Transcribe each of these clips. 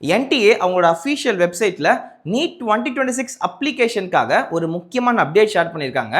NDA அவங்களோட official வெப்சைட்டில் NEET 2026 அப்ளிகேஷனுக்காக ஒரு முக்கியமான அப்டேட் ஷேர் பண்ணியிருக்காங்க.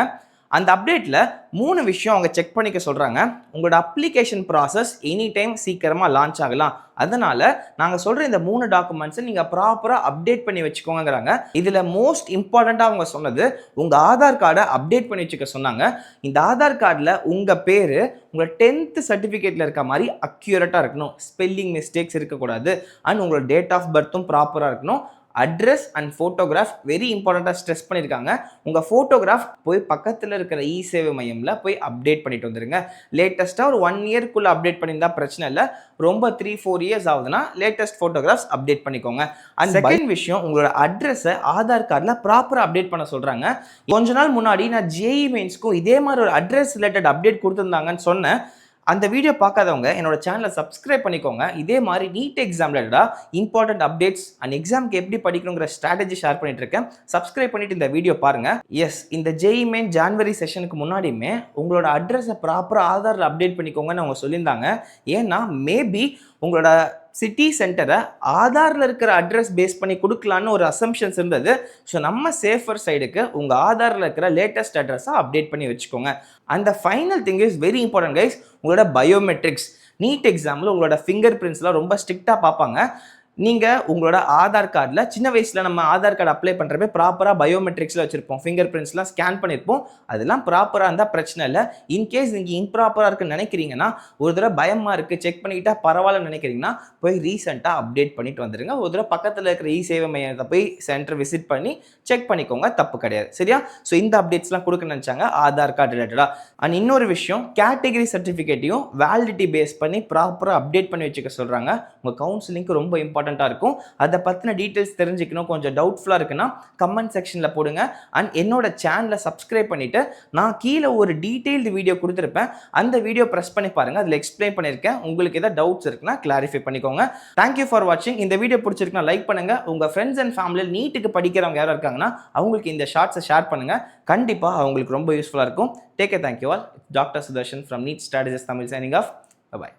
அந்த அப்டேட்டில் 3 விஷயம் அவங்க செக் பண்ணிக்க சொல்கிறாங்க. உங்களோட அப்ளிகேஷன் ப்ராசஸ் எனி டைம் சீக்கிரமாக லான்ச் ஆகலாம். அதனால் நாங்கள் சொல்கிற இந்த 3 டாக்குமெண்ட்ஸை நீங்கள் ப்ராப்பராக அப்டேட் பண்ணி வச்சுக்கோங்கிறாங்க. இதில் மோஸ்ட் இம்பார்ட்டண்ட்டாக அவங்க சொன்னது உங்கள் ஆதார் கார்டை அப்டேட் பண்ணி வச்சுக்க சொன்னாங்க. இந்த ஆதார் கார்டில் உங்கள் பேர் உங்களோட 10th சர்டிஃபிகேட்டில் இருக்க மாதிரி அக்யூரேட்டாக இருக்கணும். ஸ்பெல்லிங் மிஸ்டேக்ஸ் இருக்கக்கூடாது. அண்ட் உங்களோட டேட் ஆஃப் பர்த்தும் ப்ராப்பராக இருக்கணும். அட்ரஸ் அண்ட் ஃபோட்டோகிராஃப் வெரி இம்பார்ட்டண்ட்டாக ஸ்ட்ரெஸ் பண்ணியிருக்காங்க. உங்கள் ஃபோட்டோகிராஃப் போய் பக்கத்தில் இருக்கிற இ சேவை மையமில் போய் அப்டேட் பண்ணிட்டு வந்துடுங்க. லேட்டஸ்ட்டாக ஒரு 1 இயர்க்குள்ளே அப்டேட் பண்ணியிருந்தால் பிரச்சனை இல்லை. ரொம்ப 3-4 இயர்ஸ் ஆகுதுன்னா லேட்டஸ்ட் ஃபோட்டோகிராஃப்ஸ் அப்டேட் பண்ணிக்கோங்க. அண்ட் செகண்ட் விஷயம், உங்களோட அட்ரஸை ஆதார் கார்டில் ப்ராப்பராக அப்டேட் பண்ண சொல்கிறாங்க. கொஞ்ச நாள் முன்னாடி நான் ஜேஇ மெயின்ஸ்க்கும் இதே மாதிரி ஒரு அட்ரஸ் ரிலேட்டட் அப்டேட் கொடுத்துருந்தாங்கன்னு சொன்னேன். அந்த வீடியோ பார்க்காதவங்க என்னோட சேனலை சப்ஸ்கிரைப் பண்ணிக்கோங்க. இதே மாதிரி நீட் எக்ஸாம் ரிலேட்டடாக இம்பார்ட்டன்ட் அப்டேட்ஸ் அண்ட் எக்ஸாம்க்கு எப்படி படிக்கணுங்கிற ஸ்ட்ராட்டஜி ஷேர் பண்ணிட்டு இருக்கேன். சப்ஸ்கிரைப் பண்ணிட்டு இந்த வீடியோ பாருங்க. எஸ், இந்த ஜேஇ மெயின் ஜான்வரி செஷனுக்கு முன்னாடியுமே உங்களோட அட்ரஸை ப்ராப்பராக ஆதாரில் அப்டேட் பண்ணிக்கோங்கன்னு அவங்க சொல்லியிருந்தாங்க. ஏன்னா மேபி உங்களோட சிட்டி சென்டரை ஆதாரில் இருக்கிற அட்ரஸ் பேஸ் பண்ணி கொடுக்கலான்னு ஒரு அசம்ஷன்ஸ் இருந்தது. ஸோ நம்ம சேஃபர் சைடுக்கு உங்கள் ஆதாரில் இருக்கிற லேட்டஸ்ட் அட்ரஸை அப்டேட் பண்ணி வச்சுக்கோங்க. அந்த final thing is very important guys, உங்களோட பயோமெட்ரிக்ஸ். நீட் எக்ஸாமில் உங்களோட ஃபிங்கர் பிரிண்ட்ஸ்லாம் ரொம்ப ஸ்ட்ரிக்டாக பார்ப்பாங்க. நீங்கள் உங்களோட ஆதார் கார்டில் சின்ன வயசில் நம்ம ஆதார் கார்டு அப்ளை பண்ணுறப்ப ப்ராப்பராக பயோமெட்ரிக்ஸில் வச்சுருப்போம். ஃபிங்கர் பிரிண்ட்ஸ்லாம் ஸ்கேன் பண்ணியிருப்போம். அதெல்லாம் ப்ராப்பராக இருந்தால் பிரச்சனை இல்லை. இன்கேஸ் நீங்கள் இம்ப்ராப்பராக இருக்குன்னு நினைக்கிறீங்கன்னா, ஒரு தடவை பயமாக இருக்குது செக் பண்ணிக்கிட்டா பரவாயில்லன்னு நினைக்கிறீங்கன்னா போய் ரீசெண்டாக அப்டேட் பண்ணிட்டு வந்துடுங்க. ஒரு தடவை பக்கத்தில் இருக்கிற இ சேவை மையத்தை போய் சென்டர் விசிட் பண்ணி செக் பண்ணிக்கோங்க, தப்பு கிடையாது. சரியா? ஸோ இந்த அப்டேட்ஸ்லாம் கொடுக்க நினச்சாங்க ஆதார் கார்டு ரிலேட்டடாக. அண்ட் இன்னொரு விஷயம், கேட்டகரி சர்டிஃபிகேட்டையும் வேலிடிட்டி பேஸ் பண்ணி ப்ராப்பராக அப்டேட் பண்ணி வச்சுக்க சொல்கிறாங்க. உங்கள் கவுன்சிலிங்க்கு ரொம்ப இம்பார்ட்டன்ட் இருக்கும். அதை பத்தின டீடைல்ஸ் தெரிஞ்சுக்கணும், கொஞ்சம் டவுட்ஃபுல்லா இருக்குன்னா கமெண்ட் செக்ஷன்ல போடுங்க. அண்ட் என்னோட சேனலை சப்ஸ்கிரைப் பண்ணிட்டு நான் கீழே ஒரு டீடைல்டு வீடியோ கொடுத்துருப்பேன். அந்த வீடியோ பிரஸ் பண்ணி பாருங்க. அதில் எக்ஸ்பிளைன் பண்ணியிருக்கேன். உங்களுக்கு ஏதாவது டவுட்ஸ் இருக்குன்னா கிளாரிஃபை பண்ணிக்கோங்க. தேங்க்யூ ஃபார் வாட்சிங். இந்த வீடியோ பிடிச்சிருக்குன்னா லைக் பண்ணுங்க. உங்க ஃப்ரெண்ட்ஸ் அண்ட் ஃபேமிலியில் நீட்டுக்கு படிக்கிறவங்க யாரும் இருக்காங்கன்னா அவங்களுக்கு இந்த ஷார்ட்ஸை ஷேர் பண்ணுங்க. கண்டிப்பா அவங்களுக்கு ரொம்ப யூஸ்ஃபுல்லா இருக்கும். Take care. Thank you all. Doctor Sudarshan from NEET strategist Tamil signing off. By.